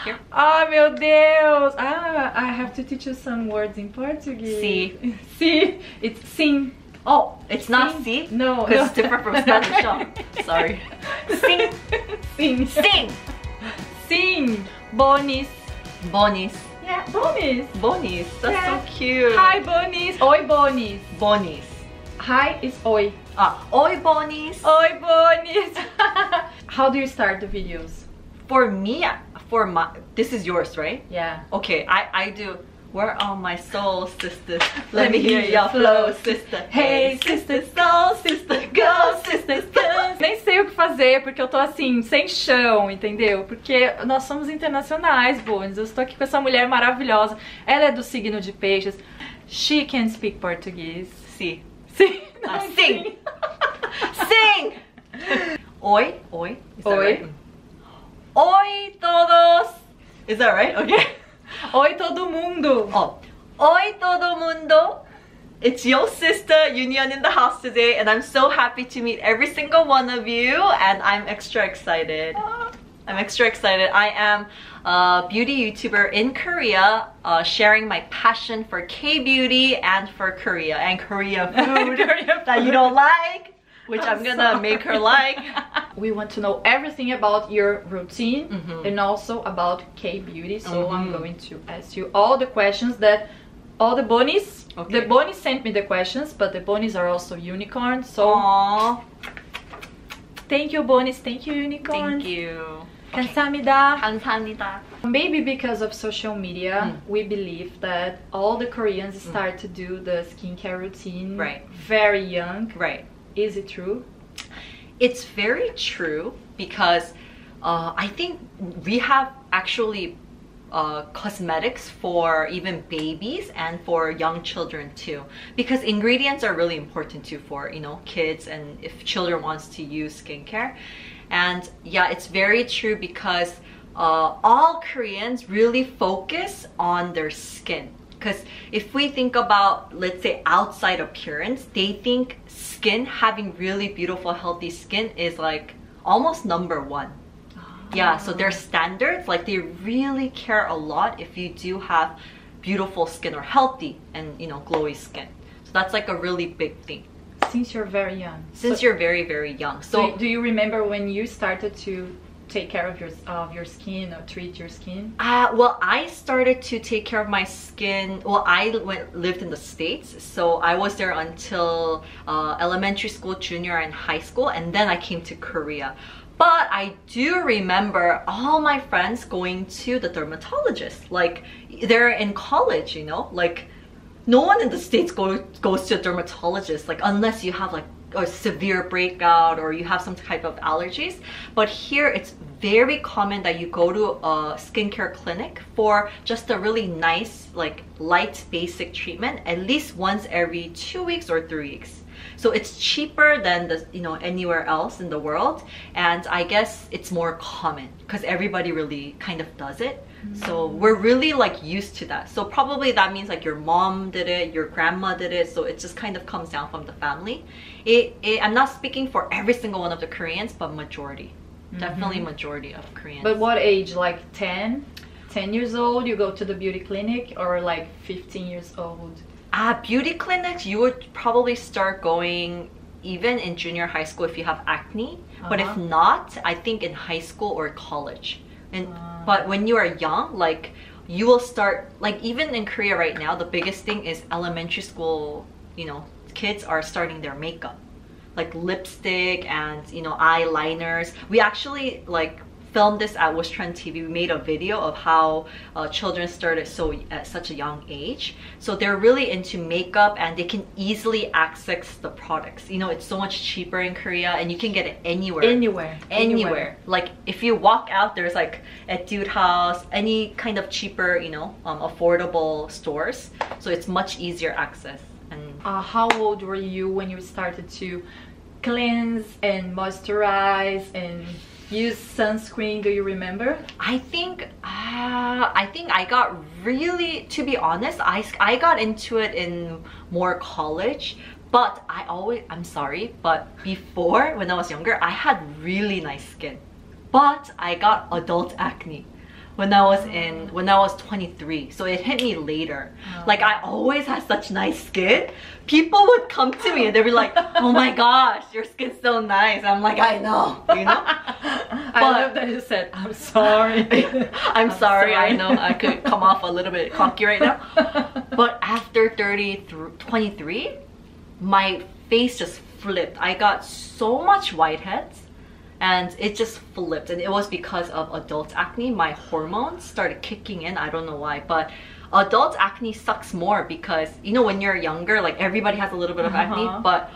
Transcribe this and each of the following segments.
here. Ah, meu Deus! Ah, I have to teach you some words in Portuguese. Si. Si. It's sim. Oh, it's not si? No. Because it's different from Spanish. Oh, sorry. Sing. Sim. Sing. Sim. Bonis. Bonis. Yeah, bonis. Bonis. That's Yeah. so cute. Hi, bonis. Oi, bonis. Bonis. Hi is oi. Ah, oi, Bonis. Oi, bonis. How do you start the videos? For me, this is yours, right? Yeah. Okay, I do. Where are my soul sisters? Let me hear your flow, sister. Hey, sister, soul, sister, go, sisters, go. Nem sei o que fazer, porque eu tô assim, sem chão, entendeu? Porque nós somos internacionais, Bones. Eu estou aqui com essa mulher maravilhosa. Ela é do signo de peixes. She can speak Portuguese. Si. Sim. Sing. Sing. Oi, oi. Is that Oi. right? Oi, todos. Is that right? Okay. Oi, todo mundo. Oh, oi, todo mundo. It's your sister Union in the house today, and I'm so happy to meet every single one of you, and I'm extra excited. I'm extra excited. I am a beauty YouTuber in Korea, sharing my passion for K-beauty and for Korea and Korea food that you don't like, which I'm gonna make her like. We want to know everything about your routine and also about K-beauty. So I'm going to ask you all the questions that all the Bonis. Okay. The Bonis sent me the questions, but the Bonis are also unicorns. So Aww. Thank you, Bonis. Thank you, unicorns. Thank you. 감사합니다. 감사합니다. Maybe because of social media, we believe that all the Koreans start to do the skincare routine very young. Right. Is it true? It's very true because I think we have actually cosmetics for even babies and for young children too, because ingredients are really important too for, you know, kids and if children wants to use skincare. And yeah, it's very true because all Koreans really focus on their skin. Because if we think about, let's say, outside appearance, they think skin, having really beautiful, healthy skin is like almost #1. Yeah, so their standards, like they really care a lot if you do have beautiful skin or healthy and, you know, glowy skin. So that's like a really big thing. Since you're very young. Since you're very, very young. So do you remember when you started to take care of your skin or treat your skin? Well, I started to take care of my skin. Well, I lived in the States, so I was there until elementary school, junior, and high school, and then I came to Korea. But I do remember all my friends going to the dermatologist. Like, they're in college, you know? Like, no one in the States goes to a dermatologist, like, unless you have like a severe breakout or you have some type of allergies. But here it's very common that you go to a skincare clinic for just a really nice, like, light basic treatment at least once every 2 weeks or 3 weeks. So it's cheaper than the, you know, anywhere else in the world, and I guess it's more common because everybody really kind of does it. So we're really like used to that. So probably that means like your mom did it, your grandma did it, so it just kind of comes down from the family. I'm not speaking for every single one of the Koreans, but majority. Definitely majority of Koreans. But what age? Like 10 years old you go to the beauty clinic, or like 15 years old? Beauty clinics, you would probably start going even in junior high school if you have acne. But if not, I think in high school or college. And but when you are young, like, you will start, like, even in Korea right now, the biggest thing is elementary school, you know, kids are starting their makeup, like lipstick and, you know, eyeliners. We actually like filmed this at Trend TV. We made a video of how children started at such a young age. So they're really into makeup and they can easily access the products. You know, it's so much cheaper in Korea and you can get it anywhere. Like, if you walk out, there's like at Dude House, any kind of cheaper, you know, affordable stores. So it's much easier access. And how old were you when you started to cleanse and moisturize and use sunscreen? Do you remember? I think I got really, to be honest, I got into it in more college. But I'm sorry, but before, when I was younger, I had really nice skin. But I got adult acne. when I was 23. So it hit me later. Like I always had such nice skin. People would come to me and they'd be like, "Oh my gosh, your skin's so nice." I'm like, "I know, you know." I love that you said, "I'm sorry." I'm sorry. I know I could come off a little bit cocky right now. But after 23, my face just flipped. I got so much whiteheads and it just flipped, and it was because of adult acne. My hormones started kicking in. I don't know why, but adult acne sucks more because, you know, when you're younger, like everybody has a little bit of acne, but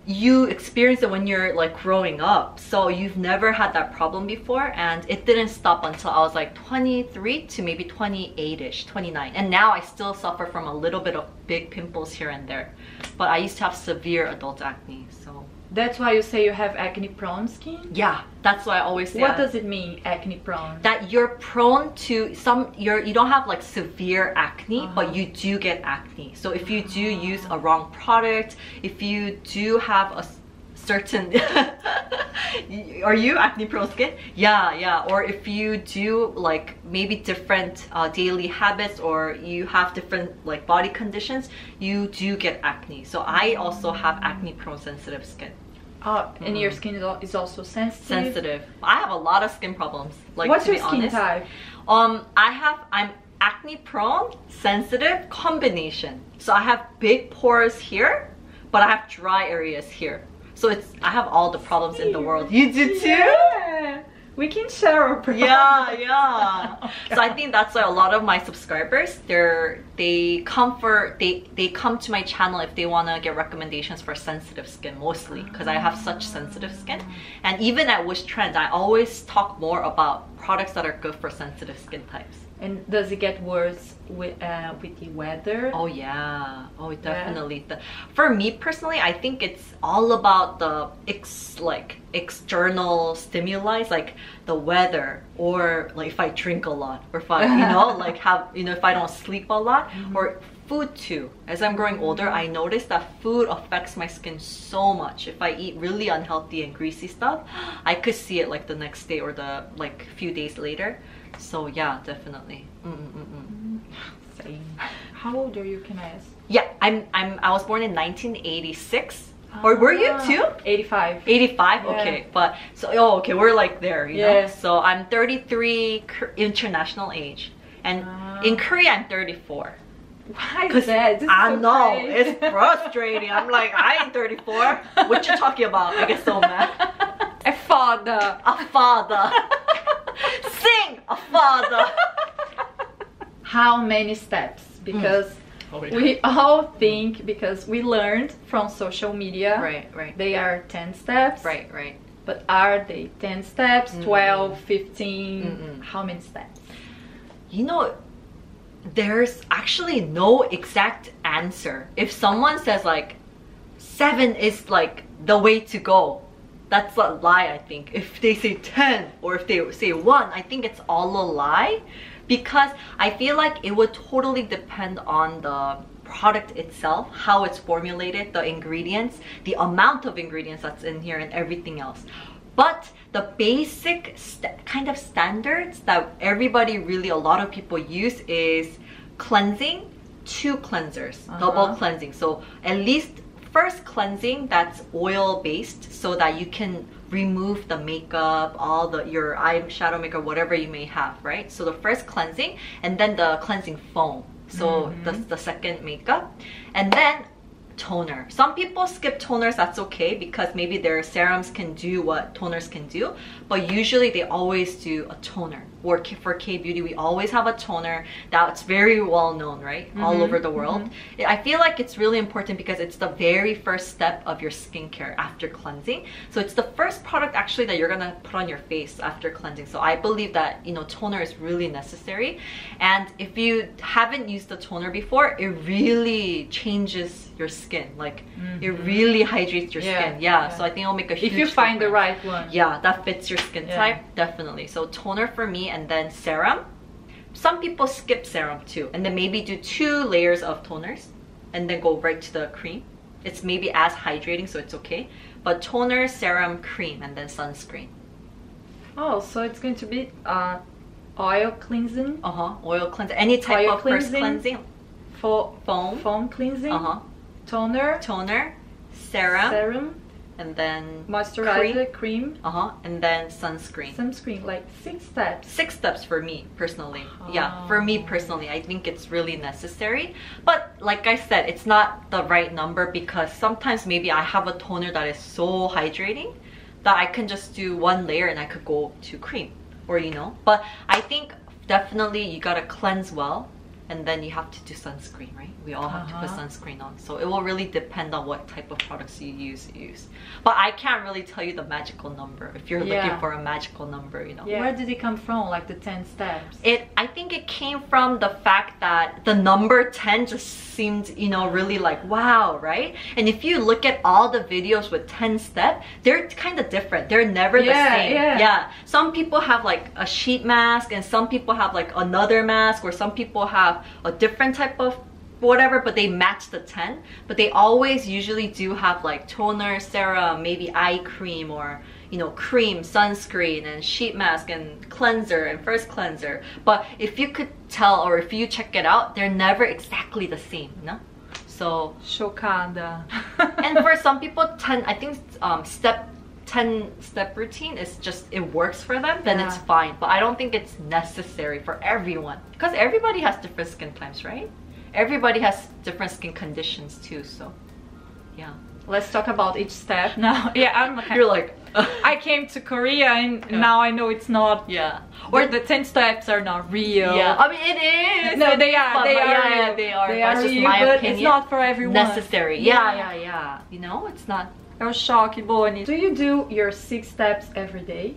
you experience it when you're like growing up, so you've never had that problem before, and it didn't stop until I was like 23 to maybe 28ish, 29, and now I still suffer from a little bit of big pimples here and there, but I used to have severe adult acne. So that's why you say you have acne prone skin? Yeah, that's why I always say. What does it mean, acne prone? That you're prone to you don't have like severe acne, but you do get acne. So if you do use a wrong product, if you do have a certain are you acne prone skin? Yeah. Or if you do like maybe different daily habits, or you have different like body conditions, you do get acne. So I also have acne prone sensitive skin. And your skin is also sensitive? I have a lot of skin problems. Like, what's to your skin type? I'm acne prone, sensitive combination. So I have big pores here, but I have dry areas here. So I have all the problems in the world. You do too? Yeah. We can share our problems. Yeah. Oh, so I think that's why a lot of my subscribers, they come to my channel if they want to get recommendations for sensitive skin, mostly because I have such sensitive skin. And even at Wish Trend, I always talk more about products that are good for sensitive skin types. And does it get worse with the weather? Oh yeah, oh definitely. Yeah. For me personally, I think it's all about the external stimuli, like the weather, or like if I drink a lot, or if I like if I don't sleep a lot, or food too. As I'm growing older, I notice that food affects my skin so much. If I eat really unhealthy and greasy stuff, I could see it like the next day or the like few days later. So yeah, definitely. Same. How old are you, can I ask? Yeah, I was born in 1986. Or were you too? 85. 85? Yeah. Okay. But so okay, we're like there, you know. So I'm 33 international age, and in Korea I'm 34. Why is that? I know, it's frustrating. I'm like, I ain't 34. What you talking about? I get so mad. A father. Sing a father. How many steps? Because we all think, because we learned from social media, right, they are 10 steps, right, but are they 10 steps, 12, 15? How many steps? You know, there's actually no exact answer. If someone says like 7 is like the way to go, that's a lie, I think. If they say 10 or if they say 1, I think it's all a lie, because I feel like it would totally depend on the product itself, how it's formulated, the ingredients, the amount of ingredients that's in here, and everything else. But the basic kind of standards that everybody really, a lot of people use is cleansing, 2 cleansers, double cleansing. So at least first cleansing that's oil based, so that you can remove the makeup, all your eyeshadow makeup, whatever you may have, right? So the first cleansing, and then the cleansing foam, so the second makeup, and then toner. Some people skip toners, that's okay, because maybe their serums can do what toners can do, but usually they always do a toner. Or for K-beauty, we always have a toner that's very well known, right? All over the world. I feel like it's really important because it's the very first step of your skincare after cleansing. So it's the first product actually that you're gonna put on your face after cleansing. So I believe that, you know, toner is really necessary. And if you haven't used the toner before, it really changes your skin. Like it really hydrates your skin. Yeah, so I think it'll make a huge difference. If you find the right one. Yeah, that fits your skin type, definitely. So toner for me, and then serum. Some people skip serum too, and then maybe do 2 layers of toners and then go right to the cream. It's maybe as hydrating, so it's okay. But toner, serum, cream, and then sunscreen. Oh, so it's going to be oil cleansing. Oil cleansing. Any type Oil of first cleansing. Foam cleansing. Toner. Serum. And then moisturizer, cream. And then sunscreen. Sunscreen, like 6 steps. 6 steps for me personally. Yeah, for me personally, I think it's really necessary. But like I said, it's not the right number because sometimes maybe I have a toner that is so hydrating that I can just do 1 layer and I could go to cream, or you know. But I think definitely you gotta cleanse well. And then you have to do sunscreen, right? We all have to put sunscreen on. So it will really depend on what type of products you use. But I can't really tell you the magical number if you're looking for a magical number, you know. Where did it come from, like the 10 steps? I think it came from the fact that the number 10 just seemed, you know, really like, wow, right? And if you look at all the videos with 10 steps, they're kind of different. They're never the same. Yeah. Some people have like a sheet mask and some people have like another mask, or some people have a different type of whatever, but they match the 10. But they always usually do have like toner, serum, maybe eye cream, or you know, cream, sunscreen, and sheet mask, and cleanser, and first cleanser. But if you could tell, or if you check it out, they're never exactly the same, no? So chocada. And for some people, 10, I think 10-step routine is just, it works for them, then it's fine. But I don't think it's necessary for everyone, because everybody has different skin types, right? Everybody has different skin conditions too, so yeah. Let's talk about each step now. You're like I came to Korea and now I know it's not, or the 10 steps are not real. I mean, it is. No, they are. They are. That's just my opinion. It's not for everyone. Necessary. Yeah. You know, it's not. Eu choque, Bonnie. Do you do your 6 steps every day?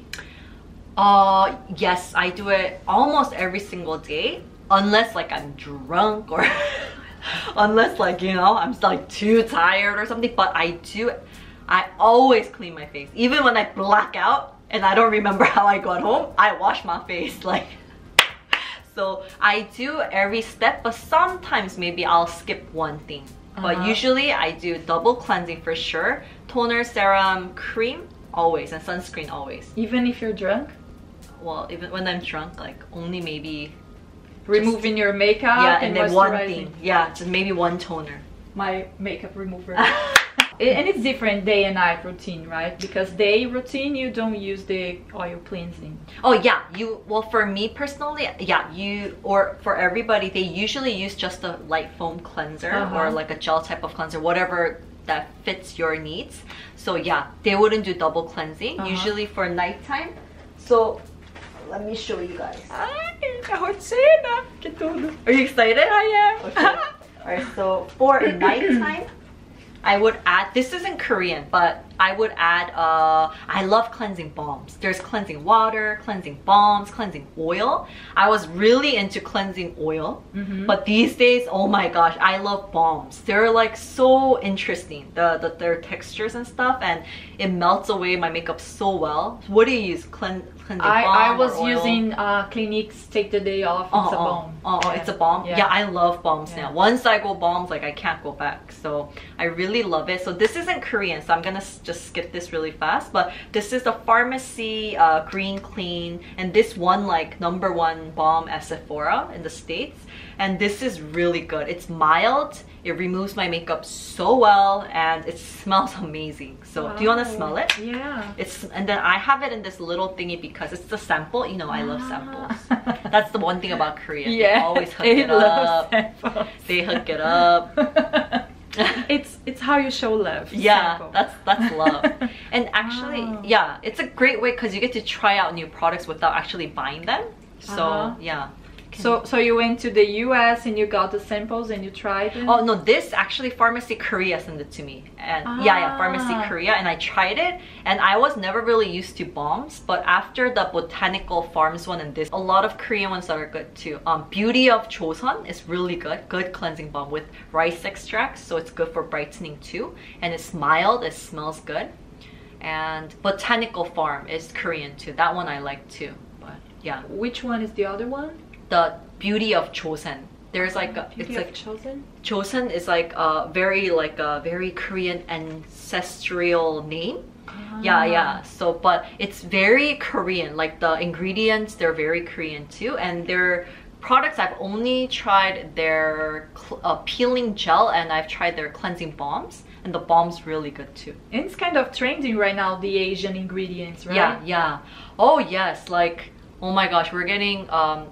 Yes, I do it almost every single day, unless like I'm drunk, or unless like, you know, I'm like too tired or something. But I always clean my face. Even when I black out and I don't remember how I got home, I wash my face, like. So I do every step, but sometimes maybe I'll skip one thing. But usually I do double cleansing for sure. Toner, serum, cream, always, and sunscreen always. Even if you're drunk? Well, even when I'm drunk, like only maybe removing your makeup and then one thing. Yeah, just maybe one toner. My makeup remover. And it's different day and night routine, right? Because day routine, you don't use the oil cleansing. Oh yeah, well, for me personally, or for everybody, they usually use just a light foam cleanser or like a gel type of cleanser, whatever that fits your needs. So yeah, they wouldn't do double cleansing usually for nighttime. So let me show you guys. Are you excited? I am. Okay. Alright, so for nighttime, I would add, this is in Korean, but I would add, I love cleansing balms. There's cleansing water, cleansing balms, cleansing oil. I was really into cleansing oil, but these days, oh my gosh, I love balms. They're like so interesting, their textures and stuff, and it melts away my makeup so well. What do you use? Cleansing balm I was or oil? Using Clinique's Take the Day Off. It's a balm. It's a balm? Yeah, I love balms now. Once I go balms, like I can't go back. So I really love it. So this isn't Korean, so I'm gonna just skip this really fast. But this is the Pharmacy Green Clean, and this won like #1 balm at Sephora in the States. And this is really good. It's mild, it removes my makeup so well, and it smells amazing. So do you want to smell it? Yeah. And then I have it in this little thingy because it's the sample. You know, I love samples. That's the one thing about Korea. They always hook it up. They hook it up. It's how you show love. Yeah, that's love. And actually, it's a great way because you get to try out new products without actually buying them. So yeah. So you went to the US and you got the samples and you tried it? Oh no, this actually Pharmacy Korea sent it to me. And Pharmacy Korea, and I tried it, and I was never really used to balms, but after the Botanical Farms one and this, a lot of Korean ones that are good too. Beauty of Joseon is really good cleansing balm with rice extracts, so it's good for brightening too, and it's mild, it smells good. And Botanical Farm is Korean too. That one I like too. But yeah. Which one is the other one? The Beauty of Joseon. There's like Joseon? Joseon is like a very Korean ancestral name. Yeah. So, but it's very Korean. Like the ingredients, they're very Korean too. And their products, I've only tried their peeling gel and I've tried their cleansing balms. And the balm's really good too. And it's kind of trending right now, the Asian ingredients, right? Yeah. Oh yes, like, oh my gosh, we're getting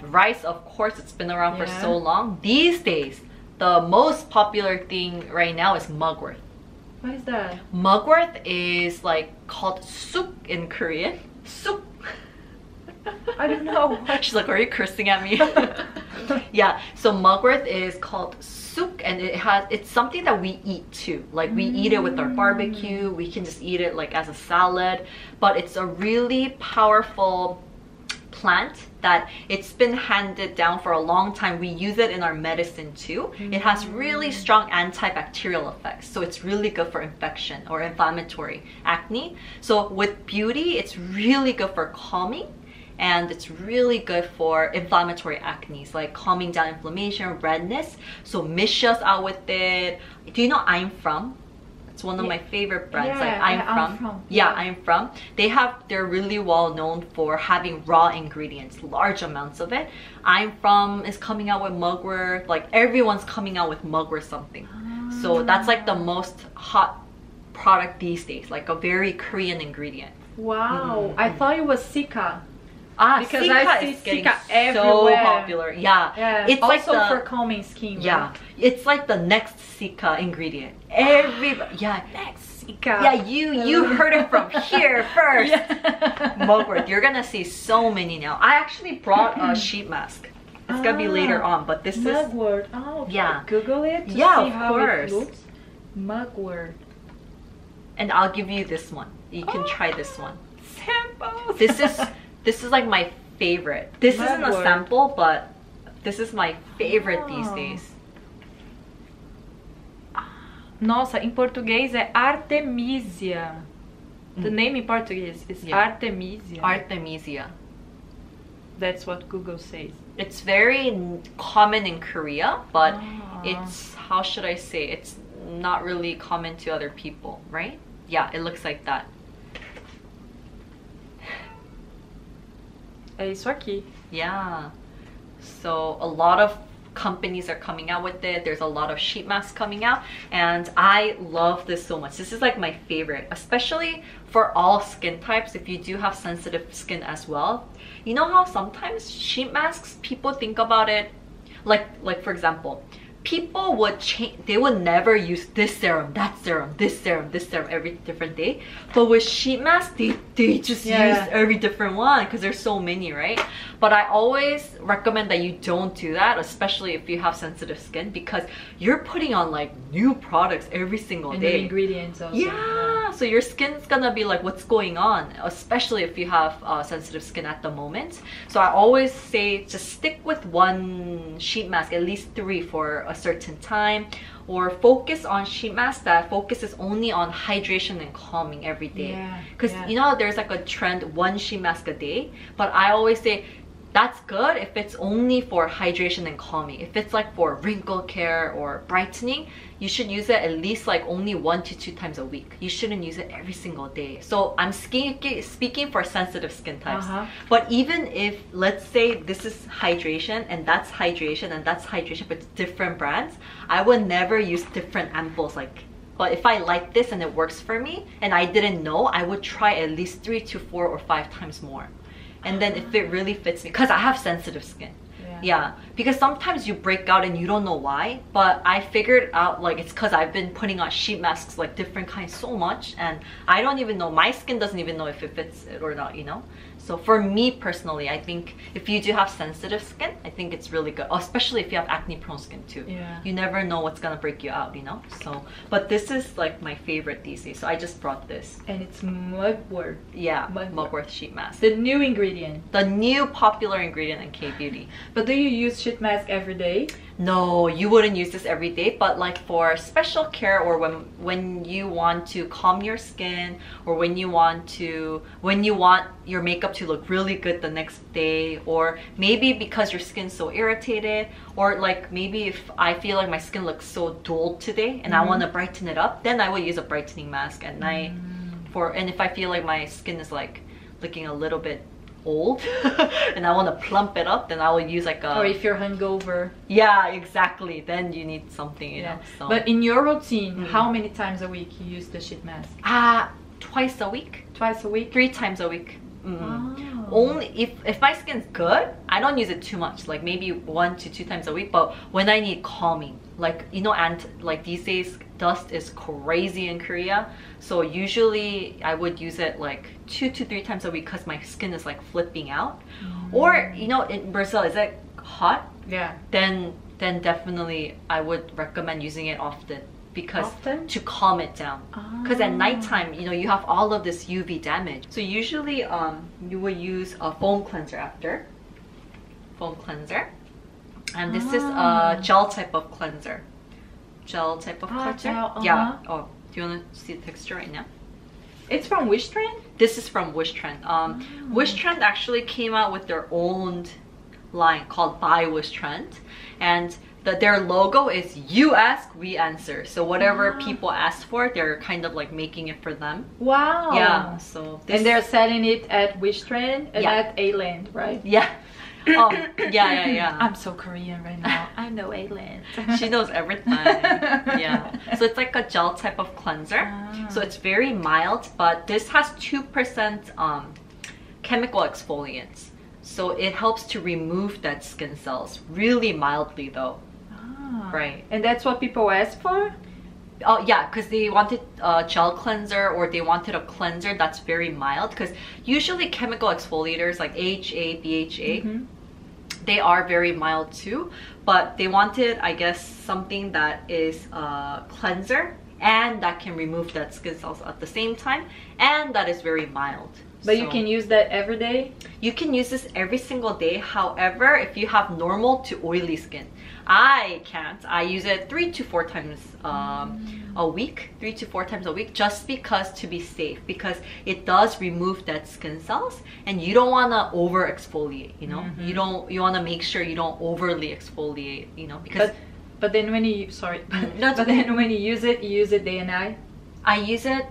rice, of course, it's been around for so long. These days, the most popular thing right now is mugwort. What is that? Mugwort is like called suk in Korean. Suk. I don't know. She's like, are you cursing at me? Yeah, so mugwort is called suk, and it's something that we eat too. Like we eat it with our barbecue, we can just eat it like as a salad, but it's a really powerful plant that it's been handed down for a long time. We use it in our medicine too. It has really strong antibacterial effects, so it's really good for infection or inflammatory acne. So with beauty, it's really good for calming, and it's really good for inflammatory acne, like calming down inflammation, redness. So Misha's out with it. Do you know I'm From? It's one of my favorite brands. Like I'm From. Yeah, I'm From. They're really well known for having raw ingredients, large amounts of it. I'm From is coming out with mugwort. Like everyone's coming out with mugwort something. So that's like the most hot product these days, like a very Korean ingredient. Wow, I thought it was Sika. Because I see Sika everywhere. So popular. Yeah. It's also like for calming skin. Yeah, it's like the next Sika ingredient. Everybody, next Sika. Yeah, you heard it from here first. Mugwort. You're gonna see so many now. I actually brought a sheet mask. It's gonna be later on, but this mugwort. is okay. Yeah. Google it to see of how course. it looks. Mugwort. And I'll give you this one. You can try this one. Samples. This is like my favorite. This isn't a sample, but this is my favorite these days. Nossa, em português é Artemisia. The name in Portuguese is Artemisia. Artemisia. That's what Google says. It's very common in Korea, but it's, how should I say, it's not really common to other people, right? Yeah, it looks like that. É isso aqui. Yeah. So a lot of companies are coming out with it. There's a lot of sheet masks coming out, and I love this so much. This is like my favorite, especially for all skin types. If you do have sensitive skin as well, you know how sometimes sheet masks, people think about it like for example, people would change, they would never use this serum, that serum, this serum, this serum every different day. But with sheet masks, they just use every different one because there's so many, right? But I always recommend that you don't do that, especially if you have sensitive skin, because you're putting on like new products every single day. New ingredients also. Yeah, so your skin's gonna be like, what's going on? Especially if you have sensitive skin at the moment. So I always say just stick with one sheet mask, at least 3 for a certain time, or focus on sheet mask that focuses only on hydration and calming every day. Because you know there's like a trend, 1 sheet mask a day, but I always say that's good if it's only for hydration and calming. If it's like for wrinkle care or brightening, you should use it at least like only 1 to 2 times a week. You shouldn't use it every single day. So I'm speaking for sensitive skin types. But even if, let's say this is hydration and that's hydration and that's hydration, but it's different brands, I would never use different ampoules. But if I like this and it works for me and I didn't know, I would try at least 3 to 4 or 5 times more. And then if it really fits me, because I have sensitive skin. Yeah, because sometimes you break out and you don't know why, but I figured out like it's because I've been putting on sheet masks, like different kinds, so much, and I don't even know, my skin doesn't even know if it fits it or not, you know? So for me personally, I think if you do have sensitive skin, I think it's really good, especially if you have acne prone skin too. You never know what's gonna break you out, you know? So, but this is like my favorite these days, so I just brought this. And it's mugwort. Yeah, mugwort sheet mask. The new ingredient. The new popular ingredient in K-beauty. But do you use sheet mask every day? No, you wouldn't use this every day, but like for special care or when you want to calm your skin, or when you want your makeup to look really good the next day, or maybe because your skin's so irritated, or like maybe if I feel like my skin looks so dull today and I want to brighten it up, then I will use a brightening mask at night. and if I feel like my skin is like looking a little bit old and I want to plump it up, then I will use like a... Or if you're hungover. Yeah, exactly. Then you need something, you know. So. But in your routine, how many times a week you use the sheet mask? Twice a week. Twice a week? 3 times a week. Oh. Only if my skin's good, I don't use it too much, like maybe 1 to 2 times a week. But when I need calming, like, you know, and like these days dust is crazy in Korea, so usually I would use it like 2 to 3 times a week because my skin is like flipping out. Or, you know, in Brazil, is it hot? Yeah. Then definitely I would recommend using it often, because to calm it down. Because at nighttime, you know, you have all of this UV damage. So usually you will use a foam cleanser after. Foam cleanser. And this is a gel type of cleanser. Gel type of cleanser. Gel, Yeah. Oh, do you want to see the texture right now? It's from which trend? This is from Wish Trend. Wish Trend actually came out with their own line called By Wish Trend. And their logo is "You ask, we answer." So whatever people ask for, they're kind of like making it for them. Wow. Yeah. So and they're selling it at Wish Trend and at A-Land, right? Yeah. Yeah. I'm so Korean right now. I know A-Land. She knows everything. Yeah. So it's like a gel type of cleanser. So it's very mild, but this has 2% chemical exfoliants. So it helps to remove dead skin cells really mildly though. Right. And that's what people ask for? Oh yeah, because they wanted a gel cleanser or they wanted a cleanser that's very mild, because usually chemical exfoliators like AHA, BHA, they are very mild too, but they wanted, I guess, something that is a cleanser and that can remove dead skin cells at the same time, and that is very mild. But you can use that every day? You can use this every single day. However, if you have normal to oily skin, I can't. I use it 3 to 4 times a week. 3 to 4 times a week, just because, to be safe, because it does remove dead skin cells, and you don't want to over exfoliate, you know. You want to make sure you don't overly exfoliate, you know, because but then when you then when you use it day and night? I use it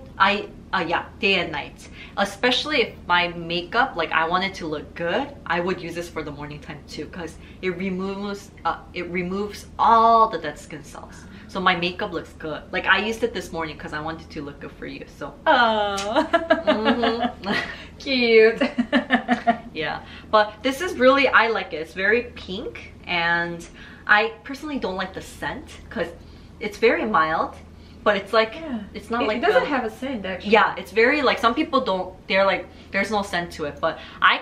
yeah, day and night. Especially if my makeup, like I want it to look good, I would use this for the morning time too, because it removes all the dead skin cells. So my makeup looks good. Like I used it this morning because I wanted to look good for you. So cute. Yeah, but this is really, I like it. It's very pink, and I personally don't like the scent because it's very mild. But it's like, it's not like... It doesn't have a scent, actually. Yeah, it's very like, some people don't, they're like, there's no scent to it. But I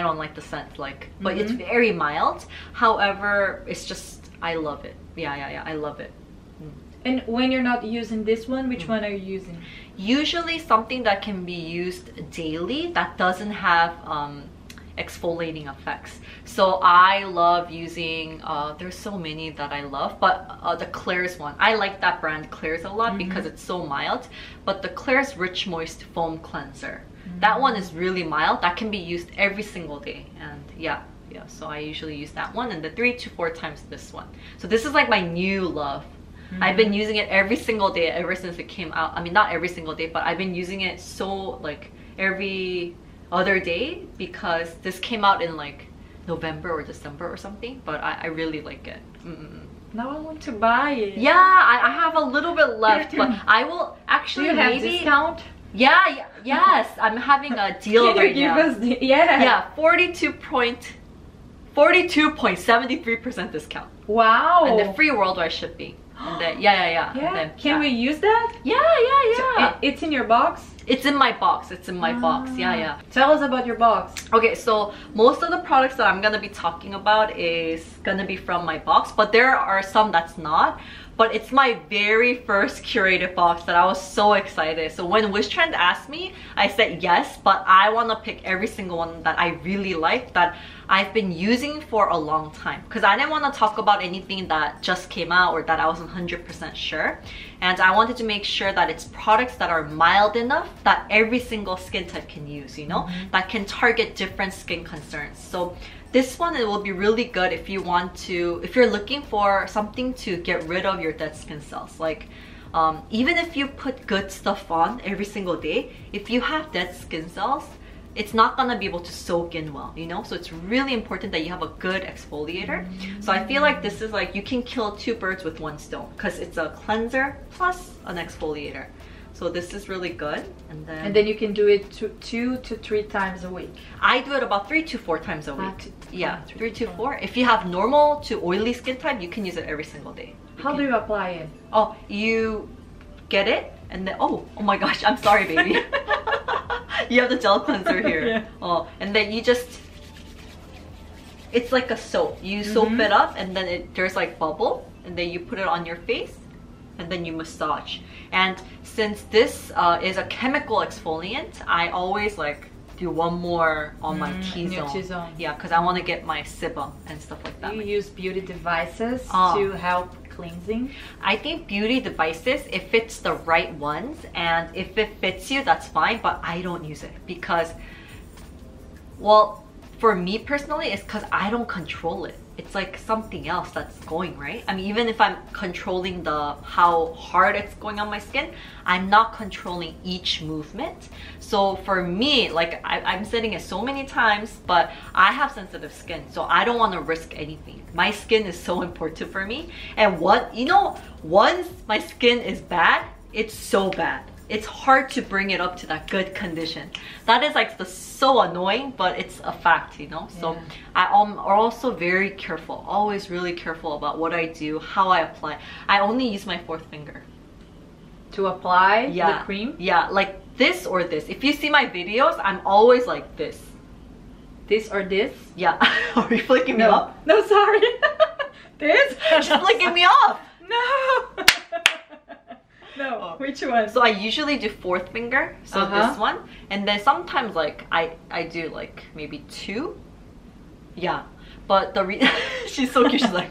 don't like the scent, like, but it's very mild. However, it's just, I love it. Yeah, I love it. And when you're not using this one, which one are you using? Usually something that can be used daily that doesn't have exfoliating effects. So I love using, there's so many that I love, but the Klairs one, I like that brand Klairs a lot because it's so mild. But the Klairs Rich Moist Foam Cleanser, that one is really mild. That can be used every single day, and yeah, so I usually use that one, and the 3 to 4 times this one. So this is like my new love. I've been using it every single day ever since it came out. I mean, not every single day, but I've been using it so like every other day, because this came out in like November or December or something, but I really like it. Now I want to buy it. Yeah, I have a little bit left, but I will actually. Do you have discount? Yeah, yes, I'm having a deal right now. Can you give us 42.73% discount. Wow. And the free worldwide shipping. And then, yeah. Can we use that? Yeah. So it's in your box? It's in my box. It's in my box. Yeah. Tell us about your box. Okay, so most of the products that I'm gonna be talking about is gonna be from my box, but there are some that's not. But it's my very first curated box that I was so excited. So when Wish Trend asked me, I said yes, but I want to pick every single one that I really like, that I've been using for a long time. Because I didn't want to talk about anything that just came out or that I wasn't 100% sure. And I wanted to make sure that it's products that are mild enough that every single skin type can use, you know, that can target different skin concerns. So this one, it will be really good if you want to, if you're looking for something to get rid of your dead skin cells. Like even if you put good stuff on every single day, if you have dead skin cells, it's not gonna be able to soak in well, you know? So it's really important that you have a good exfoliator. So I feel like this is like, you can kill 2 birds with 1 stone, because it's a cleanser plus an exfoliator. So this is really good. And then you can do it 2 to 3 times a week. I do it about 3 to 4 times a week. Yeah, 3 to 4. If you have normal to oily skin type, you can use it every single day. How do you apply it? Oh, you get it and then, oh my gosh, I'm sorry, baby. You have the gel cleanser here. Yeah. Oh, and then you just, it's like a soap. You soap it up, and then there's like bubble, and then you put it on your face, and then you massage. And since this is a chemical exfoliant, I always like do one more on my T-zone. Yeah, because I want to get my sebum and stuff like that. You use beauty devices to help cleansing? I think beauty devices, if it's the right ones, and if it fits you, that's fine, but I don't use it because, well, for me personally, it's because I don't control it. It's like something else that's going, right? I mean, even if I'm controlling how hard it's going on my skin, I'm not controlling each movement. So for me, like I'm saying it so many times, but I have sensitive skin, so I don't want to risk anything. My skin is so important for me. And once my skin is bad, it's so bad. It's hard to bring it up to that good condition. That is like so annoying, but it's a fact, you know? So I'm also very careful, always really careful about what I do, how I apply. I only use my 4th finger. To apply the cream? Yeah, like this or this. If you see my videos, I'm always like this. This or this? Yeah. Are you flicking me off? No, sorry. This? She's flicking me off. No. No, which one? So I usually do 4th finger, so this one, and then sometimes like I do like maybe 2. Yeah, but she's so cute. She's like,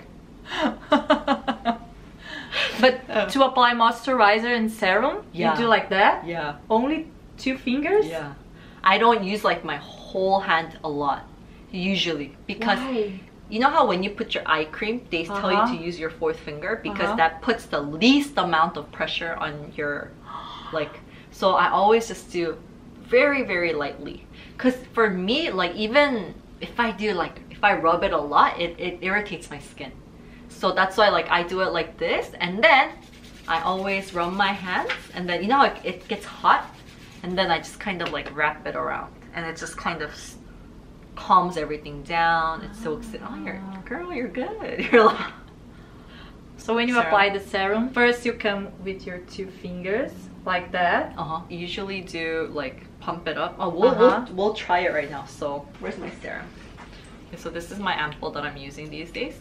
but to apply moisturizer and serum, you do like that? Yeah. Only 2 fingers? Yeah. I don't use like my whole hand a lot usually, because why? You know how when you put your eye cream, they tell you to use your 4th finger because that puts the least amount of pressure on your, like, so I always just do very, very lightly. Because for me, like, even if I rub it a lot, it irritates my skin. So that's why, like, I do it like this, and then I always rub my hands, and then, you know how it gets hot, and then I just kind of like wrap it around, and it just kind of calms everything down. It soaks it. Oh, you're good. You're like, so when you apply the serum, first you come with your 2 fingers like that. You usually do like pump it up. Oh, we'll try it right now. So where's my serum? Okay, so this is my ampoule that I'm using these days.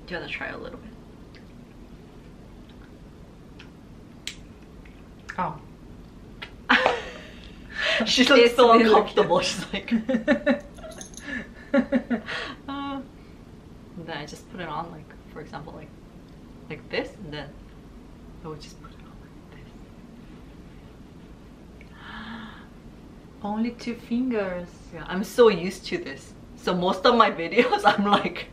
Do you want to try a little bit? Oh. She looks so uncomfortable. She's like, then I just put it on, like, for example, like this, and then I would just put it on like this. Only 2 fingers. Yeah, I'm so used to this. So most of my videos, I'm like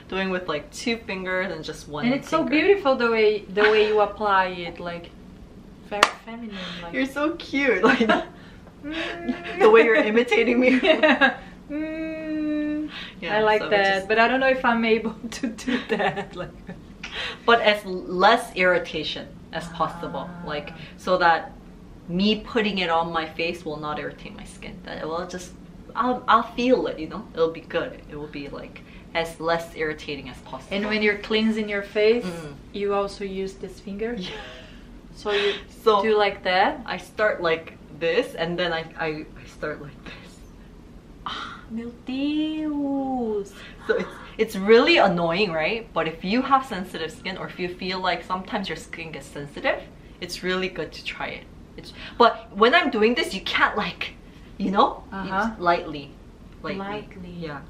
doing with like 2 fingers and just 1 And it's finger. so beautiful the way you apply it, like very feminine. Like. You're so cute, like. The way you're imitating me. Yeah. I like so that, but I don't know if I'm able to do that. Like, but as less irritation as possible, like, so that me putting it on my face will not irritate my skin. That it will just, I'll feel it, you know. It'll be good. It will be like as less irritating as possible. And when you're cleansing your face, you also use this finger. Yeah. So you do like that. I start like this, and then I start like this. Meu Deus! So it's really annoying, right? But if you have sensitive skin, or if you feel like sometimes your skin gets sensitive, it's really good to try it. But when I'm doing this, you can't, like, you know, lightly. Yeah.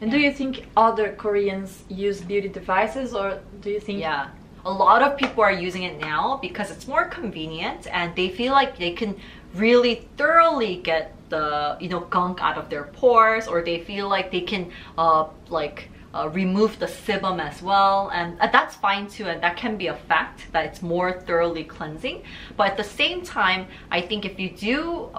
And do you think other Koreans use beauty devices, or do you think? Yeah. A lot of people are using it now because it's more convenient, and they feel like they can really thoroughly get the, you know, gunk out of their pores, or they feel like they can remove the sebum as well, and that's fine too, and that can be a fact that it's more thoroughly cleansing. But at the same time, I think if you do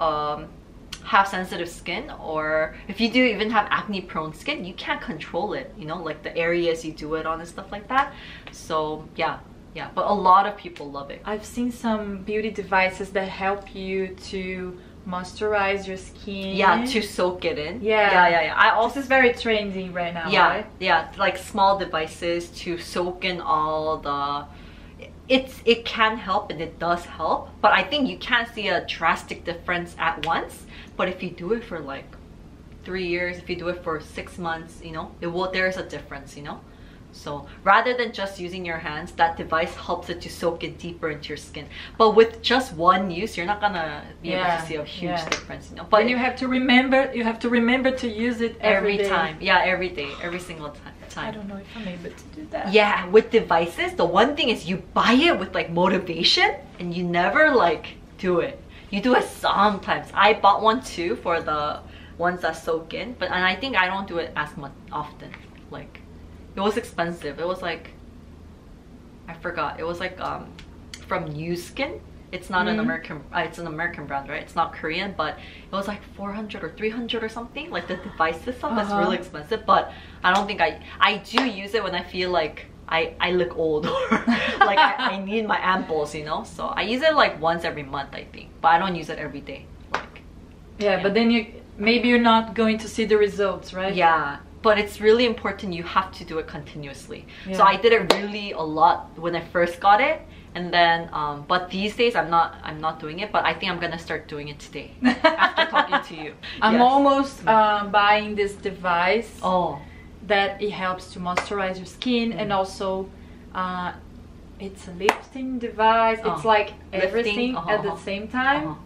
have sensitive skin, or if you do even have acne prone skin, you can't control it, you know, like the areas you do it on and stuff like that. So yeah, but a lot of people love it. I've seen some beauty devices that help you to moisturize your skin. Yeah, to soak it in. Yeah. I also, this is very trendy right now, right? Yeah, like small devices to soak in all the... It can help, and it does help, but I think you can't see a drastic difference at once. But if you do it for like 3 years, if you do it for 6 months, you know, there's a difference, you know. So rather than just using your hands, that device helps it to soak it deeper into your skin. But with just one use, you're not gonna be able to see a huge difference, you know. But you have to remember to use it every time. Yeah, every day, every single time. I don't know if I'm able to do that. Yeah, with devices, the one thing is you buy it with like motivation, and you never like do it. You do it sometimes. I bought one too for the ones that soak in, and I think I don't do it as much often. Like, it was expensive. It was like, I forgot. It was like from New Skin. It's not an American. It's an American brand, right? It's not Korean, but it was like 400 or 300 or something. Like the device itself is really expensive, but I don't think I do use it when I feel like I look old, or like I need my amples, you know. So I use it like once every month, I think, but I don't use it every day. Like, yeah, but then maybe you're not going to see the results, right? Yeah. But it's really important. You have to do it continuously. So I did it really a lot when I first got it, and then but these days I'm not doing it, but I think I'm gonna start doing it today after talking to you. I'm almost buying this device. Oh, that it helps to moisturize your skin, and also it's a lifting device. It's like everything at the same time.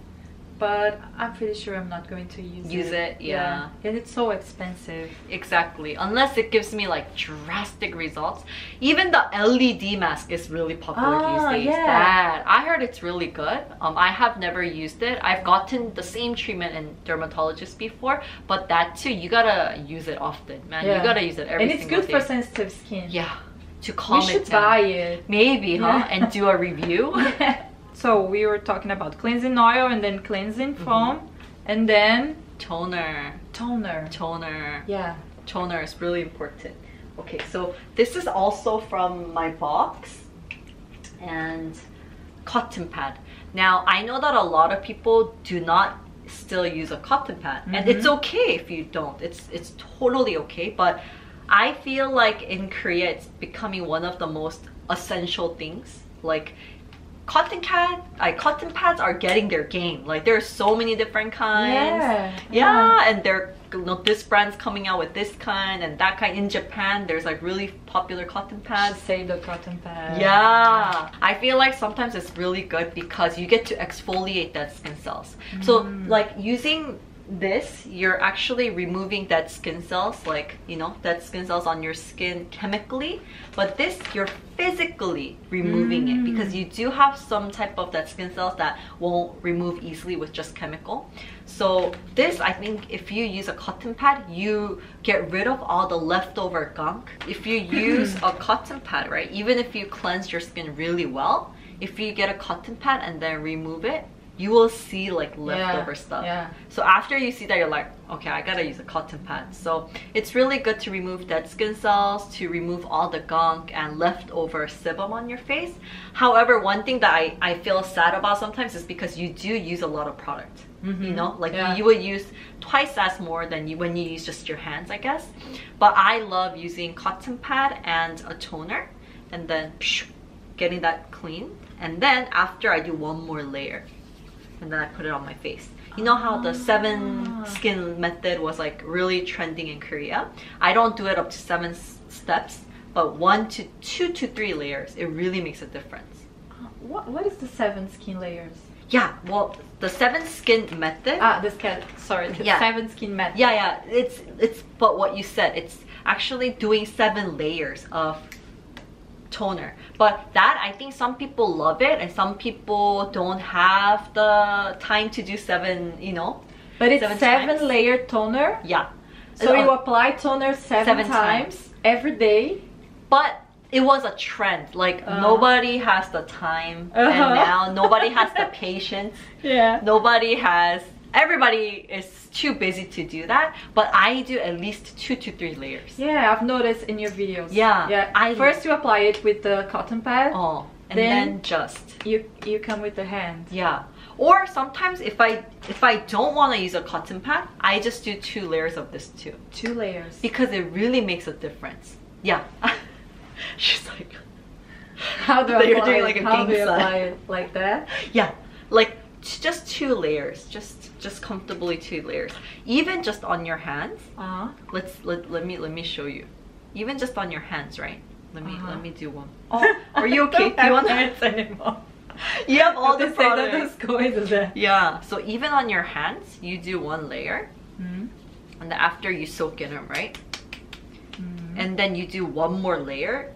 But I'm pretty sure I'm not going to use it. Yeah. And it's so expensive. Exactly. Unless it gives me like drastic results. Even the LED mask is really popular these days. That I heard it's really good. I have never used it. I've gotten the same treatment in dermatologists before, but that too, you gotta use it often, man. You gotta use it every single day. And it's good for sensitive skin. Yeah. To calm it down. We should buy it. Maybe, huh? And do a review. So we were talking about cleansing oil, and then cleansing foam, and then toner. Yeah, toner is really important. Okay, so this is also from my box, and cotton pad. Now I know that a lot of people do not still use a cotton pad, and it's okay if you don't. It's totally okay, but I feel like in Korea it's becoming one of the most essential things. Like, cotton pads are getting their game. Like, there are so many different kinds. Yeah, and they're, you know, this brand's coming out with this kind and that kind. In Japan, there's like really popular cotton pads. Save the cotton pad. Yeah, I feel like sometimes it's really good because you get to exfoliate dead skin cells. So like using this, you're actually removing dead skin cells, like, you know, dead skin cells on your skin chemically, but this, you're physically removing it, because you do have some type of dead skin cells that won't remove easily with just chemical. So this, I think if you use a cotton pad, you get rid of all the leftover gunk. If you use a cotton pad, right, even if you cleanse your skin really well, if you get a cotton pad and then remove it, you will see like leftover stuff. So after you see that, you're like, okay, I gotta use a cotton pad. So it's really good to remove dead skin cells, to remove all the gunk and leftover sebum on your face. However, one thing that I feel sad about sometimes is because you do use a lot of product. You know, like you would use twice as more than when you use just your hands, I guess. But I love using cotton pad and a toner, and then getting that clean. And then after, I do one more layer, and then I put it on my face. You know how the 7 skin method was like really trending in Korea? I don't do it up to 7 steps, but 1 to 2 to 3 layers. It really makes a difference. What is the 7 skin layers? Yeah, well, the 7 skin method. The 7 skin method. Yeah, it's but what you said, it's actually doing 7 layers of toner. But that, I think some people love it and some people don't have the time to do 7, you know. But it's 7 layer toner? Yeah. So you apply toner 7 times every day. But it was a trend. Like nobody has the time, and now nobody has the patience. Yeah. Everybody is too busy to do that, but I do at least 2 to 3 layers. Yeah, I've noticed in your videos. Yeah. Yeah. First you apply it with the cotton pad. Oh, and then just you come with the hand. Yeah. Or sometimes if I don't want to use a cotton pad, I just do 2 layers of this too. 2 layers. Because it really makes a difference. Yeah. She's like, how do I you're doing like a how do you gang apply sign. it like that? Yeah, like just 2 layers, just comfortably 2 layers. Even just on your hands. Let me show you. Even just on your hands, right? Let me do one. Oh, are you okay? Do you want hands anymore? You have all the products. Yeah. So even on your hands, you do 1 layer, and then after you soak in them, right? And then you do 1 more layer.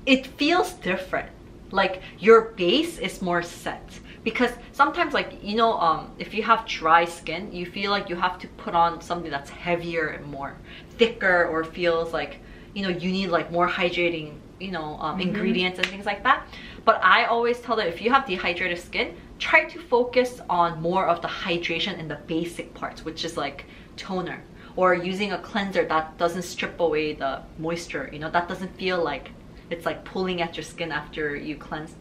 It feels different. Like your base is more set. Because sometimes, like, you know, if you have dry skin, you feel like you have to put on something that's heavier and more thicker, or feels like, you know, you need like more hydrating, you know, ingredients and things like that. But I always tell them, if you have dehydrated skin, try to focus on more of the hydration in the basic parts, which is like toner, or using a cleanser that doesn't strip away the moisture, you know, that doesn't feel like it's like pulling at your skin after you cleansed.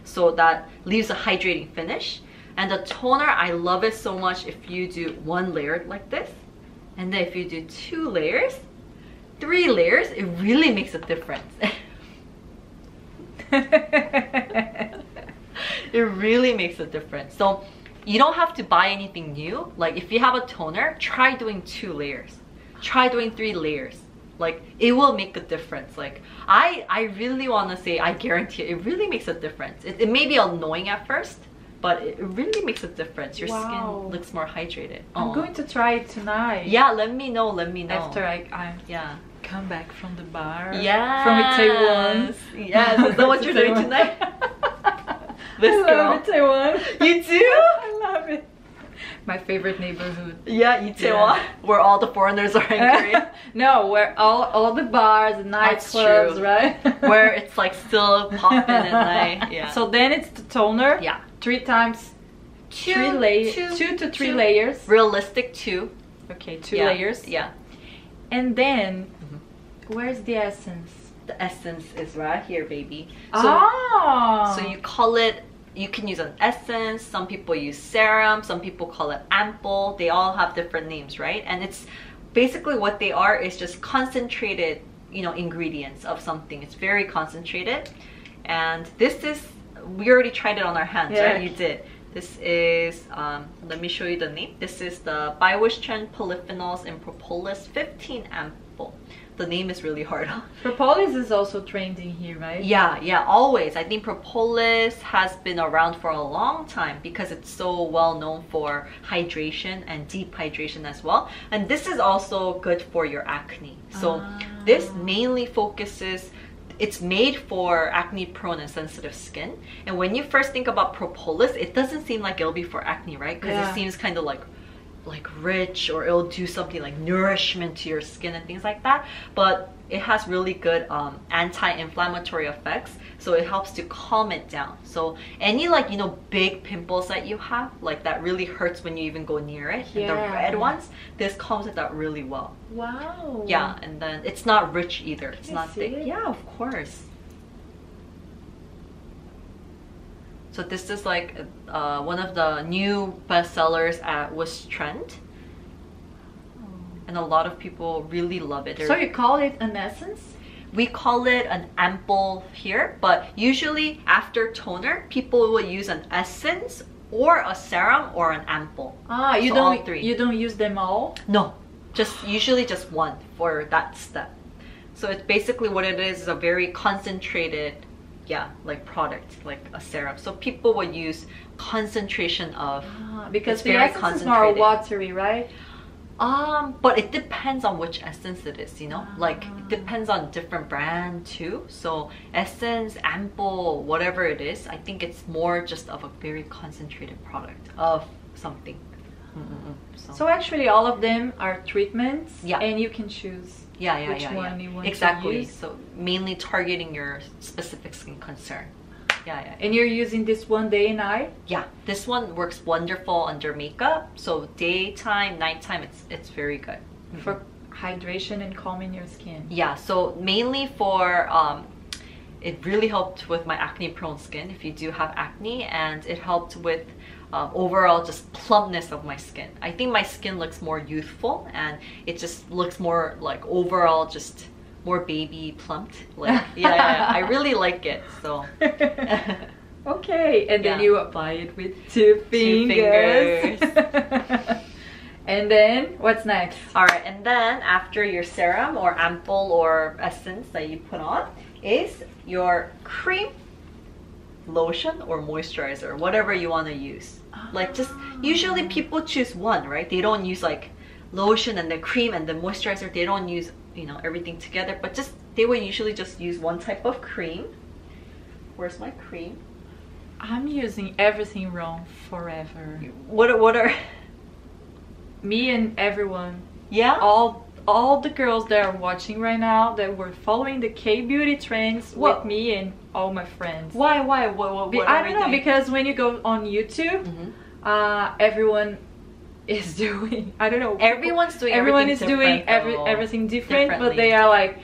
So that leaves a hydrating finish. And the toner, I love it so much if you do 1 layer like this, and then if you do 2 layers, 3 layers, it really makes a difference. It really makes a difference. So you don't have to buy anything new. Like if you have a toner, try doing 2 layers, try doing 3 layers. Like it will make a difference. Like I really want to say, I guarantee it really makes a difference. It may be annoying at first, but it really makes a difference. Your skin looks more hydrated. I'm going to try it tonight. Yeah, let me know. After I come back from the bar. Yeah. From Taiwan. Yes, is that what you're doing tonight? This girl. Taiwan. You do? I love it. My favorite neighborhood. Yeah, Itaewon, where all the foreigners are in Korea. No, where all the bars, nightclubs, right? Where it's like still popping at night. Yeah. So then it's the toner. Yeah. 3 times. 2 to 3 layers. Realistic 2. Okay, 2 layers. Yeah. And then, where's the essence? The essence is right here, baby. So you call it. You can use an essence, some people use serum, some people call it ampoule. They all have different names, right? And it's basically what they are is just concentrated, you know, ingredients of something. It's very concentrated. And this is, we already tried it on our hands, right? You did. This is, let me show you the name. This is the Biwischan Polyphenols in Propolis 15 ampoule. The name is really hard. Propolis is also trending here, right? Yeah, always. I think propolis has been around for a long time because it's so well known for hydration and deep hydration as well. And this is also good for your acne. So this mainly focuses, it's made for acne prone and sensitive skin. And when you first think about propolis, it doesn't seem like it'll be for acne, right? Because it seems kind of like rich, or it'll do something like nourishment to your skin and things like that. But it has really good anti-inflammatory effects, so it helps to calm it down. So any, like, you know, big pimples that you have, like that really hurts when you even go near it, and the red ones, this calms it down really well. Wow. Yeah, and then it's not rich either. It's not thick. Yeah, of course. So this is like one of the new bestsellers at Was Trend. And a lot of people really love it. So you call it an essence? We call it an ampoule here, but usually after toner, people will use an essence or a serum or an ampoule. You don't use them all? No, usually just one for that step. So it's basically what it is a very concentrated, like product, like a serum. So people would use concentration of, because the essence is more watery, right? But it depends on which essence it is, you know? Like, it depends on different brand too. So essence, ampoule, whatever it is, I think it's more just of a very concentrated product of something. So actually all of them are treatments, and you can choose. which one you want exactly. to use. So mainly targeting your specific skin concern. And you're using this one day and night? Yeah, this one works wonderful under makeup. So daytime, nighttime, it's very good. For hydration and calming your skin. Yeah, so mainly for, it really helped with my acne prone skin if you do have acne, and it helped with overall just plumpness of my skin. I think my skin looks more youthful and it just looks more like overall just more baby plumped. Like I really like it. So okay, and then you apply it with two fingers. And then what's next? All right, and then after your serum or ampoule or essence that you put on is your cream, lotion, or moisturizer, whatever you want to use. Like, just usually people choose one, right? They don't use like lotion and then cream and then moisturizer. They don't use, you know, everything together, but just they would usually just use one type of cream. Where's my cream? I'm using everything wrong forever. What are me and everyone, all the girls that are watching right now that were following the K-beauty trends with me and all my friends. Why? What I don't know, because when you go on YouTube, everyone is doing, I don't know, everyone is doing everything different, but they are like,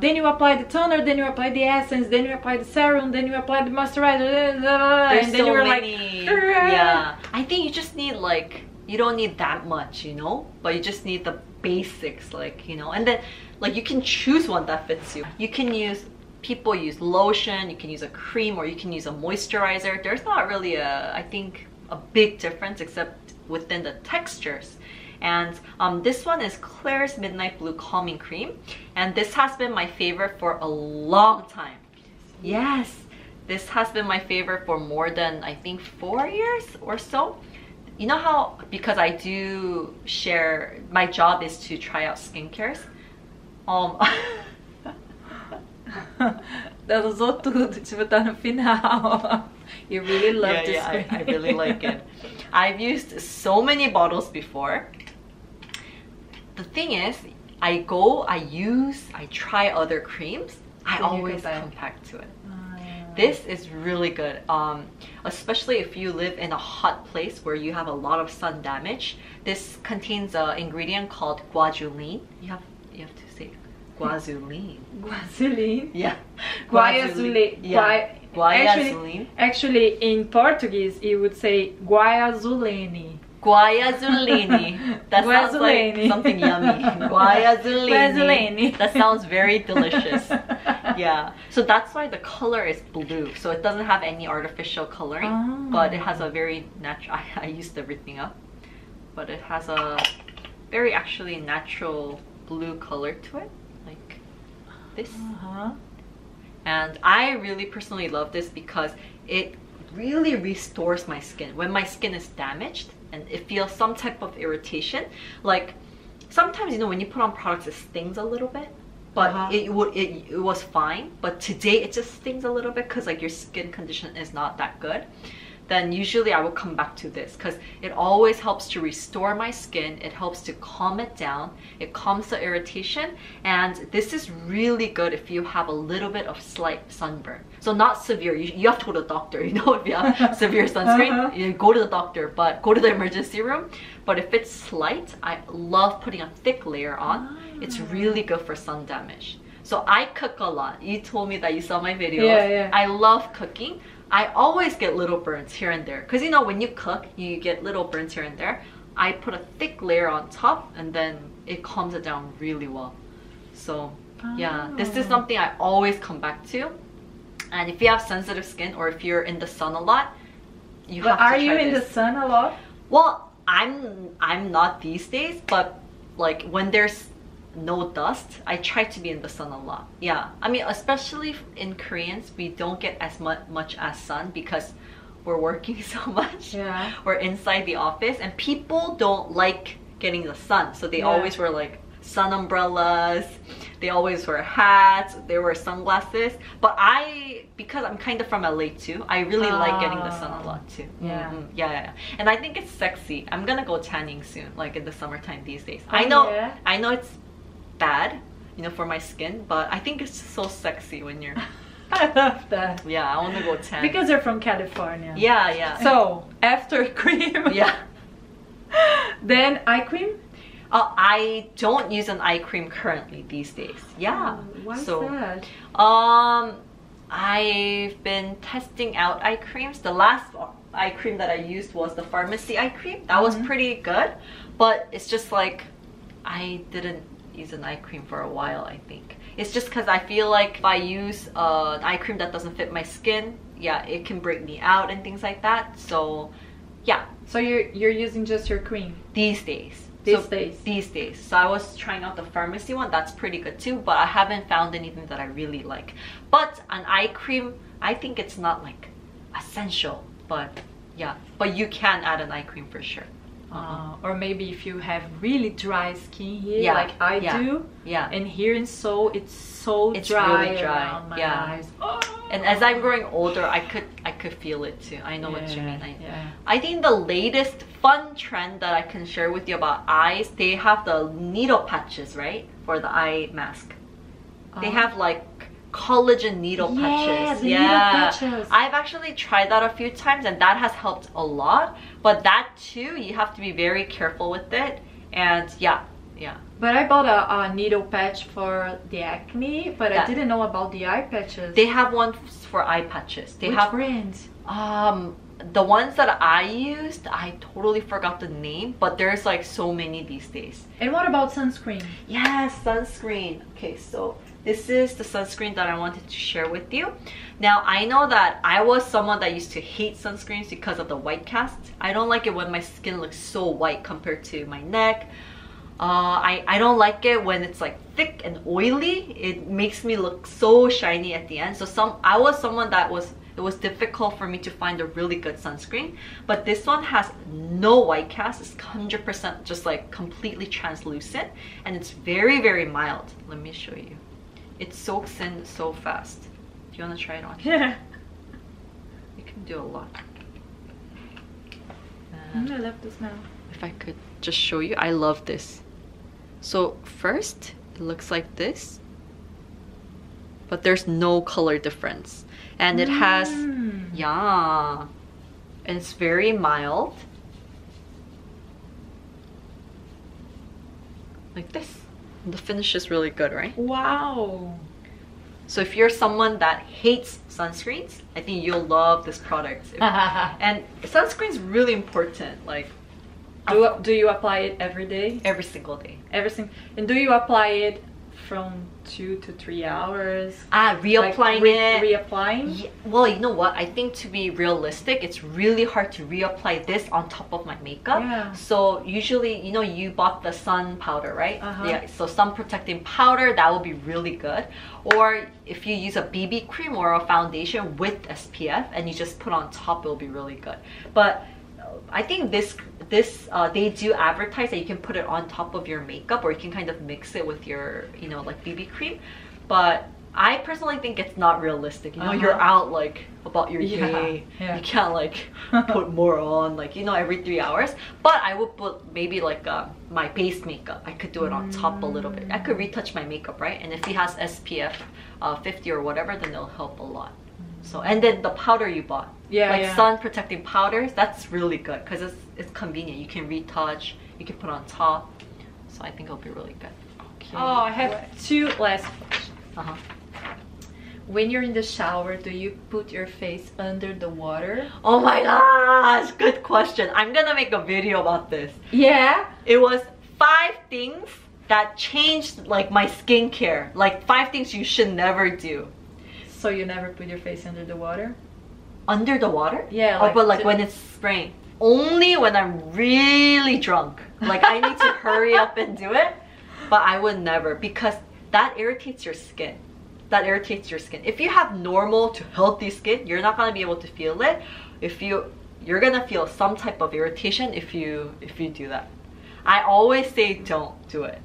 then you apply the toner, then you apply the essence, then you apply the serum, then you apply the moisturizer, and then you're like, yeah. I think you just need like, you don't need that much, you know, but you just need the basics, like, you know, and then like you can choose one that fits you. You can use, people use lotion, you can use a cream, or you can use a moisturizer. There's not really I think a big difference except within the textures. And this one is Klairs Midnight Blue Calming Cream, and this has been my favorite for a long time. Yes, this has been my favorite for more than, I think, 4 years or so. You know how, because I do share, my job is to try out skincares. That usou tudo, tipo, tá no final. You really love this. I really like it. I've used so many bottles before. The thing is, I try other creams, I always come back to it. This is really good, especially if you live in a hot place where you have a lot of sun damage. This contains an ingredient called guazuline. You have to say guazuline. Guazuline? Yeah. Guazuline. Yeah. Guazuline. Actually, in Portuguese, you would say guaiazulene. Guaiazulene. That sounds like something yummy. Guaiazulene. That sounds very delicious. Yeah. So that's why the color is blue. So it doesn't have any artificial coloring, but it has a very natural. I used everything up, but it has a very actually natural blue color to it, like this. And I really personally love this because it really restores my skin when my skin is damaged and it feels some type of irritation. Like sometimes, you know, when you put on products it stings a little bit, but it was fine, but today it just stings a little bit because like your skin condition is not that good. Then usually I will come back to this because it always helps to restore my skin. It helps to calm it down. It calms the irritation, and this is really good if you have a little bit of slight sunburn. So not severe. You have to go to the doctor, you know, if you have severe sunscreen, you go to the doctor, but go to the emergency room. But if it's slight, I love putting a thick layer on. It's really good for sun damage. So I cook a lot. You told me that you saw my videos. Yeah. I love cooking. I always get little burns here and there because, you know, when you cook you get little burns here and there. I put a thick layer on top and then it calms it down really well. So yeah, this is something I always come back to. And if you have sensitive skin or if you're in the sun a lot, you have to try this. Are you in the sun a lot? Well, I'm not these days, but like when there's no dust, I try to be in the sun a lot. Yeah, I mean, especially in Koreans, we don't get as much as sun because we're working so much. Yeah, we're inside the office and people don't like getting the sun, so they always wear like sun umbrellas, they always wear hats, they wear sunglasses. But because I'm kind of from LA too, I really like getting the sun a lot too. Yeah. And I think it's sexy. I'm gonna go tanning soon, like in the summertime these days. I know it's bad, you know, for my skin, but I think it's so sexy when you're I love that. yeah, I want to go tan because you're from California. yeah. So after cream, yeah. then eye cream. I don't use an eye cream currently these days. Yeah. Why is so that? I've been testing out eye creams. The last eye cream that I used was the pharmacy eye cream. That was pretty good, but it's just like I didn't use an eye cream for a while, I think. It's just because I feel like if I use an eye cream that doesn't fit my skin, yeah, it can break me out and things like that. So yeah. So you're using just your cream These days. These days. So I was trying out the pharmacy one. That's pretty good too, but I haven't found anything that I really like. But an eye cream, I think it's not like essential, but yeah. But you can add an eye cream for sure. Or maybe if you have really dry skin here, like I do. Yeah. And here in Seoul, it's so dry, really dry around my eyes. Oh. And as I'm growing older, I could feel it too. I know what you mean. I think the latest fun trend that I can share with you about eyes, they have the needle patches, right? For the eye mask. They have like collagen needle patches. Needle patches. I've actually tried that a few times and that has helped a lot. But that too, you have to be very careful with it. And yeah. But I bought a needle patch for the acne, but I didn't know about the eye patches. They have ones for eye patches. They Which have brands? The ones that I used, I totally forgot the name, but there's like so many these days. And what about sunscreen? Yes, sunscreen. Okay, so this is the sunscreen that I wanted to share with you. Now, I know that I was someone that used to hate sunscreens because of the white cast. I don't like it when my skin looks so white compared to my neck. I don't like it when it's like thick and oily. It makes me look so shiny at the end. So I was someone that it was difficult for me to find a really good sunscreen. But this one has no white cast. It's 100% just like completely translucent. And it's very, very mild. Let me show you. It soaks in so fast. Do you want to try it on? Yeah. You can do a lot. I love the smell. If I could just show you, I love this. So first, it looks like this. But there's no color difference. And it has, yeah. And it's very mild. Like this. And the finish is really good, right? Wow. So if you're someone that hates sunscreens, I think you'll love this product. And sunscreen is really important. Like, do you apply it every day? Every single day. And do you apply it from 2 to 3 hours? Reapplying it. Reapplying? Yeah, well, you know what? I think to be realistic, it's really hard to reapply this on top of my makeup. Yeah. So usually, you know, you bought the sun powder, right? Yeah. So sun protecting powder, that will be really good. Or if you use a BB cream or a foundation with SPF and you just put on top, it'll be really good. But I think they do advertise that you can put it on top of your makeup, or you can kind of mix it with your, you know, like BB cream. But I personally think it's not realistic. You know, you're out like about your day. You can't like put more on, like, you know, every 3 hours. But I would put maybe like my base makeup. I could do it on top a little bit. I could retouch my makeup, right? And if it has SPF 50 or whatever, then it'll help a lot. So, and then the powder you bought, sun protecting powders, that's really good because it's convenient. You can retouch, you can put on top. So I think it'll be really good. Okay. Oh, I have 2 last questions. When you're in the shower, do you put your face under the water? Oh my gosh, good question. I'm gonna make a video about this. Yeah? It was 5 things that changed like my skincare. Like 5 things you should never do. So you never put your face under the water? Under the water? Yeah. Like, but like when it's spraying. Only when I'm really drunk. Like I need to hurry up and do it. But I would never, because that irritates your skin. That irritates your skin. If you have normal to healthy skin, you're not gonna be able to feel it. You're gonna feel some type of irritation if you do that. I always say don't do it.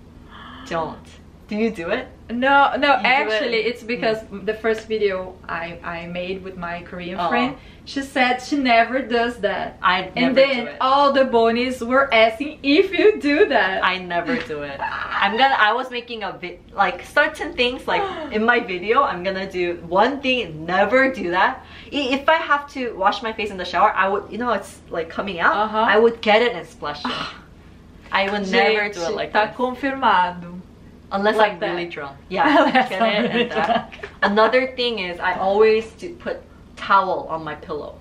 Don't. Do you do it? No, actually it's because the first video I made with my Korean friend, she said she never does that. I never do it. All the Bonies were asking if you do that. I never do it. I was making a like certain things like in my video, I'm gonna do one thing, never do that. If I have to wash my face in the shower, I would, you know, it's like coming out, I would get it and splash it. I would never do it like tá that. confirmado. Unless like I'm that. really drunk. Yeah, get it and that. Another thing is I always do put towel on my pillow.